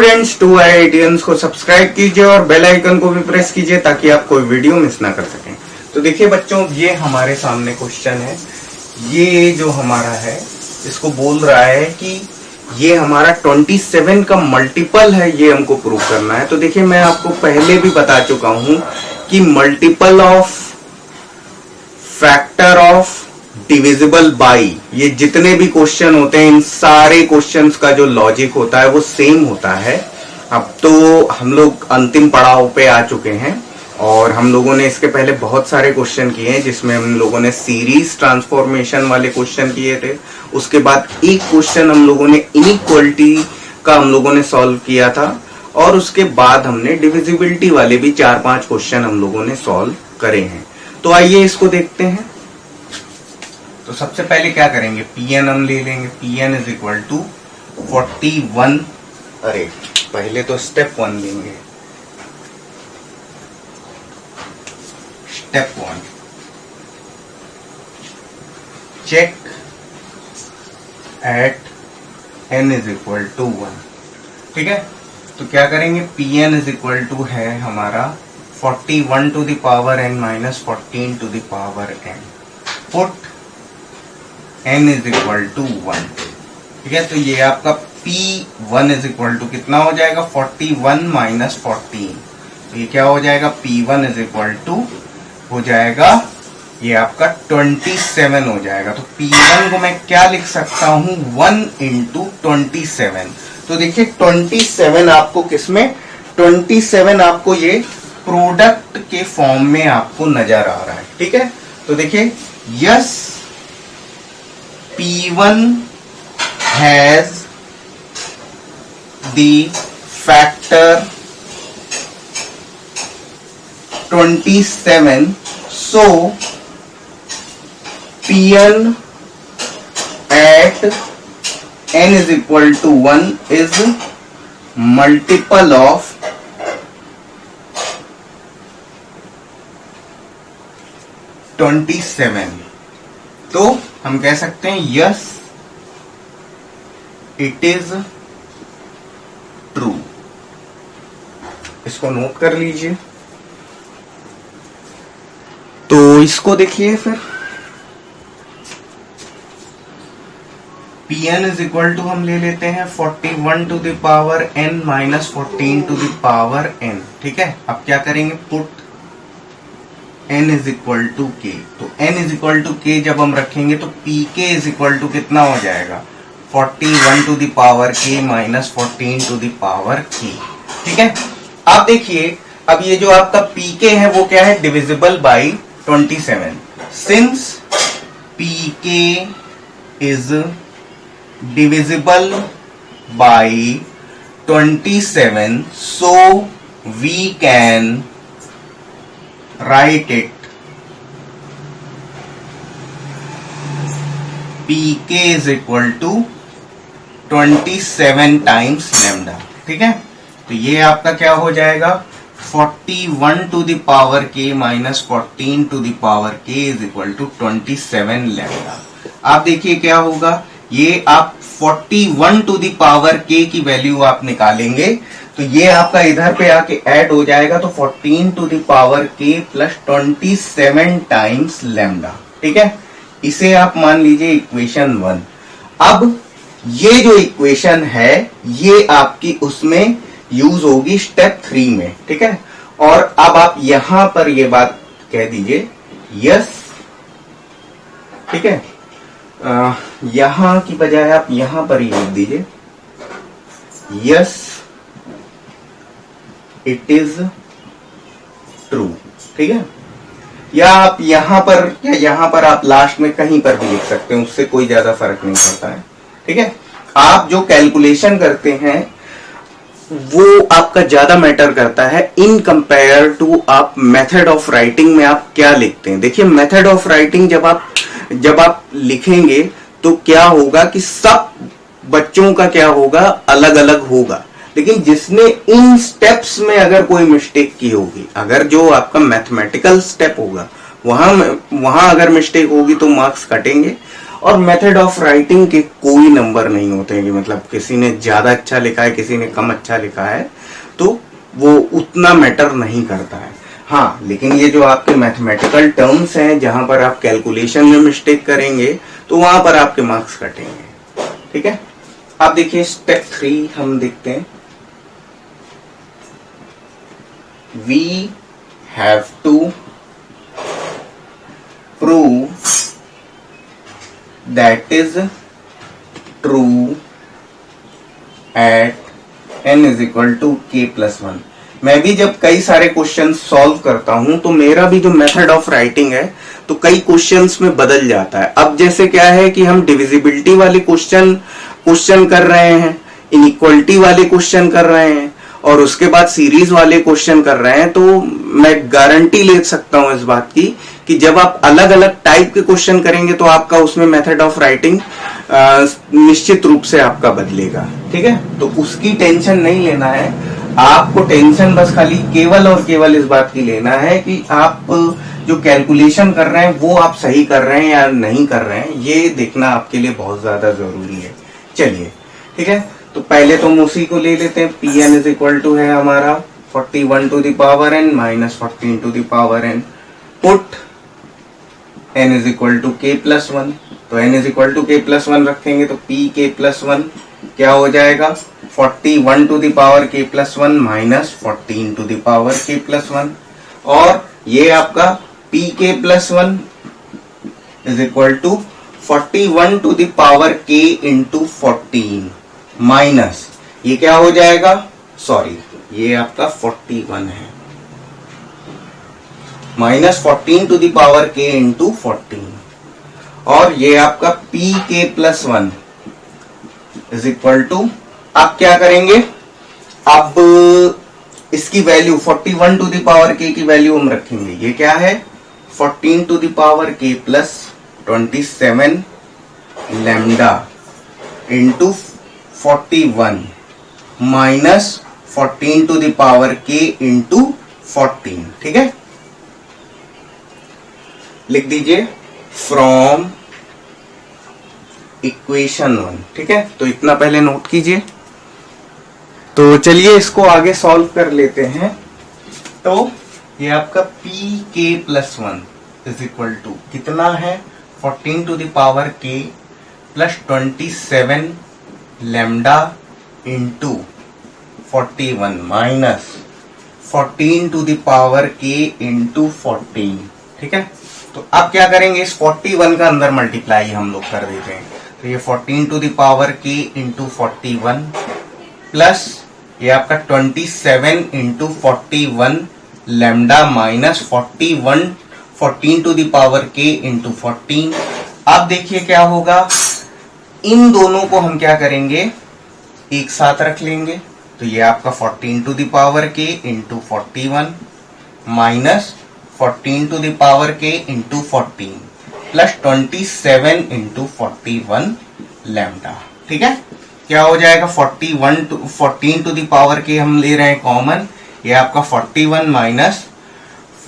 Students, 2IITians को subscribe कीजिए और बेल आइकन को भी प्रेस कीजिए ताकि आप कोई वीडियो मिस ना कर सकें। तो देखिए बच्चों, ये हमारे सामने क्वेश्चन है। ये जो हमारा है इसको बोल रहा है कि ये हमारा 27 का मल्टीपल है, ये हमको प्रूव करना है। तो देखिए, मैं आपको पहले भी बता चुका हूं कि multiple of factor of divisible by, ये जितने भी क्वेश्चन होते हैं इन सारे क्वेश्चंस का जो लॉजिक होता है वो सेम होता है। अब तो हम लोग अंतिम पड़ाव पे आ चुके हैं और हम लोगों ने इसके पहले बहुत सारे क्वेश्चन किए हैं, जिसमें हम लोगों ने सीरीज ट्रांसफॉर्मेशन वाले क्वेश्चन किए थे। उसके बाद एक क्वेश्चन हम लोगों ने इनइक्वालिटी का हम लोगों ने सॉल्व किया था और उसके बाद हमने डिविजिबिलिटी वाले भी 4-5 क्वेश्चन हम लोगों ने सॉल्व करे हैं। तो आइए इसको देखते हैं। तो सबसे पहले क्या करेंगे, Pn हम ले लेंगे। Pn इज इक्वल टू 41, अरे पहले तो स्टेप 1 लेंगे। Step 1, check at n is equal to 1। ठीक है, तो क्या करेंगे, Pn इज इक्वल टू है हमारा 41 to the power n minus 14 to the power n। Put n is equal to 1। ठीक है, तो ये आपका P1 इज इक्वल टू कितना हो जाएगा, 41 माइनस 14। तो ये क्या हो जाएगा, P1 इज इक्वल टू हो जाएगा ये आपका 27 हो जाएगा। तो P1 को मैं क्या लिख सकता हूं, 1 इंटू 27। तो देखिए 27 आपको किसमें, 27 आपको ये प्रोडक्ट के फॉर्म में आपको नजर आ रहा है। ठीक है, तो देखिए yes P1 has the factor 27, so Pn at n is equal to 1 is multiple of 27। तो हम कह सकते हैं यस इट इज ट्रू। इसको नोट कर लीजिए। तो इसको देखिए फिर, Pn इज इक्वल टू हम ले लेते हैं 41 to the power n minus 14 to the power n। ठीक है, अब क्या करेंगे, put n is equal to k। तो n is equal to k जब हम रखेंगे तो pk इज इक्वल टू कितना हो जाएगा, 41 to the power k minus 14 to the power k। ठीक है, अब देखिए, अब ये जो आपका pk है वो क्या है, divisible by 27। Since pk is divisible by 27, so we can write it pk is equal to 27 times lambda। ठीक है, तो ये आपका क्या हो जाएगा, 41 to the power k minus 14 to the power k is equal to 27 lambda. आप देखिए क्या होगा, ये आप 41 टू द पावर k की वैल्यू आप निकालेंगे तो ये आपका इधर पे आके ऐड हो जाएगा, तो 14 to the power k plus 27 times lambda. ठीक है, इसे आप मान लीजिए इक्वेशन 1। अब ये जो इक्वेशन है ये आपकी उसमें यूज होगी स्टेप 3 में। ठीक है, और अब आप यहां पर ये बात कह दीजिए यस। ठीक है, यहां की बजाय आप यहां पर ही लिख दीजिए यस इट इज ट्रू। ठीक है, या आप यहां पर या यहां पर आप लास्ट में कहीं पर भी लिख सकते हैं, उससे कोई ज्यादा फर्क नहीं पड़ता है। ठीक है, आप जो कैलकुलेशन करते हैं वो आपका ज्यादा मैटर करता है इन कंपेयर टू आप मेथड ऑफ राइटिंग में आप क्या लिखते हैं। देखिए मेथड ऑफ राइटिंग जब आप लिखेंगे तो क्या होगा कि सब बच्चों का क्या होगा, अलग अलग होगा। लेकिन जिसने इन स्टेप्स में अगर कोई मिस्टेक की होगी, अगर जो आपका मैथमेटिकल स्टेप होगा वहां अगर मिस्टेक होगी तो मार्क्स कटेंगे, और मेथड ऑफ राइटिंग के कोई नंबर नहीं होते हैं कि मतलब किसी ने ज्यादा अच्छा लिखा है किसी ने कम अच्छा लिखा है तो वो उतना मैटर नहीं करता है। हाँ, लेकिन ये जो आपके मैथमेटिकल टर्म्स हैं जहां पर आप कैलकुलेशन में मिस्टेक करेंगे तो वहां पर आपके मार्क्स कटेंगे। ठीक है, आप देखिए स्टेप 3 हम देखते हैं। We have to prove that is true at n is equal to k plus 1। मैं भी जब कई सारे क्वेश्चन सॉल्व करता हूं तो मेरा भी जो मेथड ऑफ राइटिंग है तो कई क्वेश्चंस में बदल जाता है। अब जैसे क्या है कि हम डिविजिबिलिटी वाले क्वेश्चन कर रहे हैं, इनइक्वालिटी वाले क्वेश्चन कर रहे हैं और उसके बाद सीरीज वाले क्वेश्चन कर रहे हैं, तो मैं गारंटी ले सकता हूं इस बात की कि जब आप अलग अलग टाइप के क्वेश्चन करेंगे तो आपका उसमें मेथड ऑफ राइटिंग निश्चित रूप से आपका बदलेगा। ठीक है, तो उसकी टेंशन नहीं लेना है आपको। टेंशन बस खाली केवल और केवल इस बात की लेना है कि आप जो कैलकुलेशन कर रहे हैं वो आप सही कर रहे हैं या नहीं कर रहे हैं, ये देखना आपके लिए बहुत ज्यादा जरूरी है। चलिए ठीक है, तो पहले तो हम उसी को ले लेते हैं। P N is equal to है हमारा 41 to the power n minus 14 to the power n। Put n is equal to k plus 1, तो n is equal to k plus 1 रखेंगे तो p k प्लस 1 क्या हो जाएगा 41 to the power k plus 1 minus 14 to the power k plus 1। और ये आपका p k plus 1 is equal to 41 to the power k into 14 minus ये क्या हो जाएगा, सॉरी ये आपका 41 है, minus 14 to the power k into 14। और ये आपका p k plus 1 is equal to, आप क्या करेंगे, अब इसकी value 41 to the power k की वैल्यू हम रखेंगे, ये क्या है 14 to the power k plus 27 lambda into 41 minus 14 to the power k into 14। ठीक है, लिख दीजिए फ्रॉम इक्वेशन 1। ठीक है, तो इतना पहले नोट कीजिए। तो चलिए इसको आगे सॉल्व कर लेते हैं। तो ये आपका पी के प्लस 1 इज इक्वल टू कितना है 14 to the power k plus 27 lambda into 41 minus 14 to the power k into 14। ठीक है, तो अब क्या करेंगे, इस 41 का अंदर मल्टीप्लाई हम लोग कर देते हैं, तो ये 14 to the power k into 41 plus ये आपका 27 into 41 lambda minus 14 to the power k into 14। अब देखिए क्या होगा, इन दोनों को हम क्या करेंगे एक साथ रख लेंगे, तो ये आपका 14 to the power k into 41 minus 14 to the power k into 14 plus 27 into 41 lambda. ठीक है, क्या हो जाएगा 14 टू द पावर k हम ले रहे हैं कॉमन, ये आपका 41 माइनस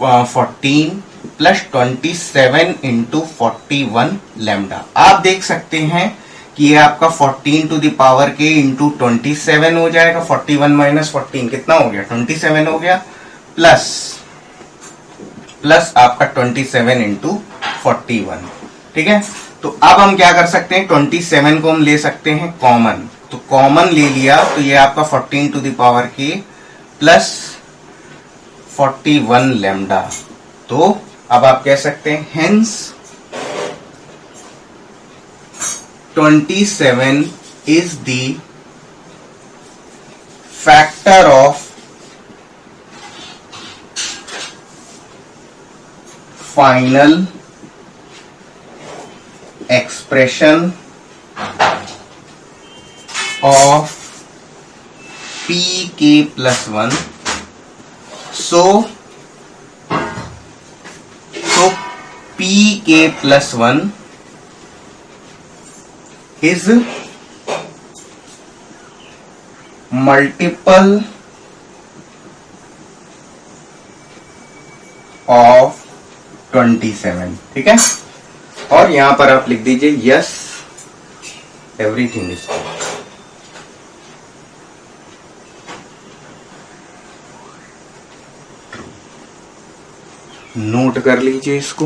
14 प्लस 27 इंटू 41 लैम्डा। आप देख सकते हैं कि ये आपका 14 to the power k into 27 हो जाएगा, 41 माइनस 14 कितना हो गया 27 हो गया, प्लस आपका 27 इंटू 41। ठीक है, तो अब हम क्या कर सकते हैं, 27 को हम ले सकते हैं कॉमन, तो कॉमन ले लिया तो ये आपका 14 to the power k plus 41 lambda. तो अब आप कह सकते हैं hence 27 is the factor of final expression of pk plus 1. So pk plus 1 is multiple of 27. ठीक है, और यहां पर आप लिख दीजिए यस एवरीथिंग इज नोट कर लीजिए इसको।